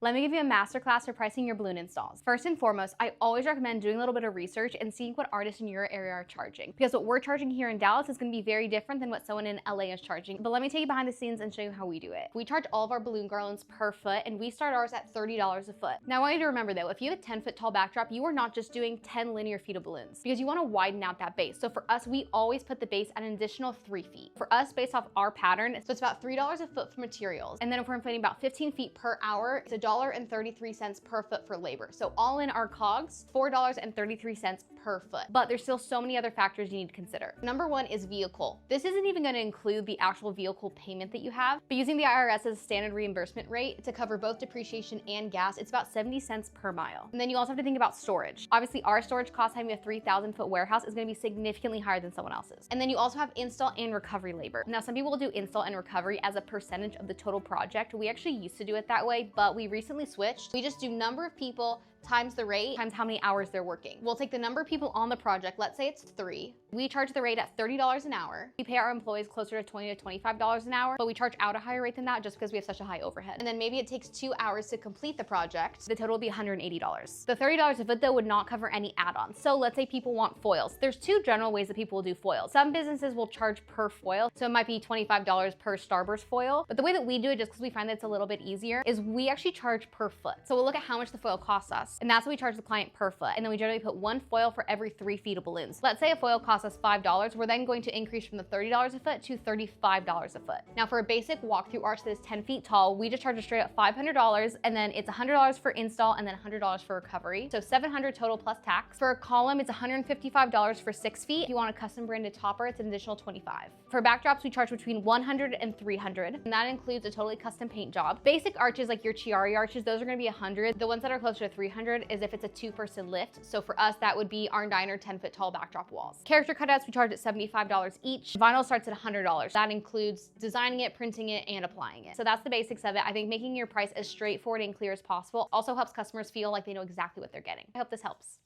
Let me give you a masterclass for pricing your balloon installs. First and foremost, I always recommend doing a little bit of research and seeing what artists in your area are charging. Because what we're charging here in Dallas is going to be very different than what someone in LA is charging. But let me take you behind the scenes and show you how we do it. We charge all of our balloon garlands per foot, and we start ours at $30 a foot. Now I want you to remember though, if you have a 10-foot tall backdrop, you are not just doing 10 linear feet of balloons because you want to widen out that base. So for us, we always put the base at an additional 3 feet. For us, based off our pattern, so it's about $3 a foot for materials. And then if we're inflating about 15 feet per hour, it's $1.33 per foot for labor. So all in our COGS, $4.33 per foot. But there's still so many other factors you need to consider. Number one is vehicle. This isn't even going to include the actual vehicle payment that you have, but using the IRS as a standard reimbursement rate to cover both depreciation and gas, it's about 70 cents per mile. And then you also have to think about storage. Obviously, our storage cost having a 3,000 foot warehouse is going to be significantly higher than someone else's. And then you also have install and recovery labor. Now, some people will do install and recovery as a percentage of the total project. We actually used to do it that way, but we recently switched. We just do number of people times the rate times how many hours they're working. We'll take the number of people on the project, let's say it's 3. We charge the rate at $30 an hour. We pay our employees closer to $20 to $25 an hour, but we charge out a higher rate than that just because we have such a high overhead. And then maybe it takes 2 hours to complete the project. The total will be $180. The $30 a foot though would not cover any add-ons. So let's say people want foils. There's 2 general ways that people will do foils. Some businesses will charge per foil. So it might be $25 per Starburst foil. But the way that we do it, just because we find that it's a little bit easier, is we actually charge per foot. So we'll look at how much the foil costs us. And that's what we charge the client per foot. And then we generally put 1 foil for every 3 feet of balloons. Let's say a foil costs us $5. We're then going to increase from the $30 a foot to $35 a foot. Now for a basic walkthrough arch that is 10 feet tall, we just charge a straight up $500, and then it's $100 for install and then $100 for recovery. So $700 total plus tax. For a column, it's $155 for 6 feet. If you want a custom branded topper, it's an additional $25. For backdrops, we charge between $100 and $300, and that includes a totally custom paint job. Basic arches like your Chiari arches, those are gonna be $100. The ones that are closer to $300 is if it's a 2-person lift. So for us, that would be our 9 or 10-foot tall backdrop walls. Character cutouts, we charge at $75 each. Vinyl starts at $100. That includes designing it, printing it, and applying it. So that's the basics of it. I think making your price as straightforward and clear as possible also helps customers feel like they know exactly what they're getting. I hope this helps.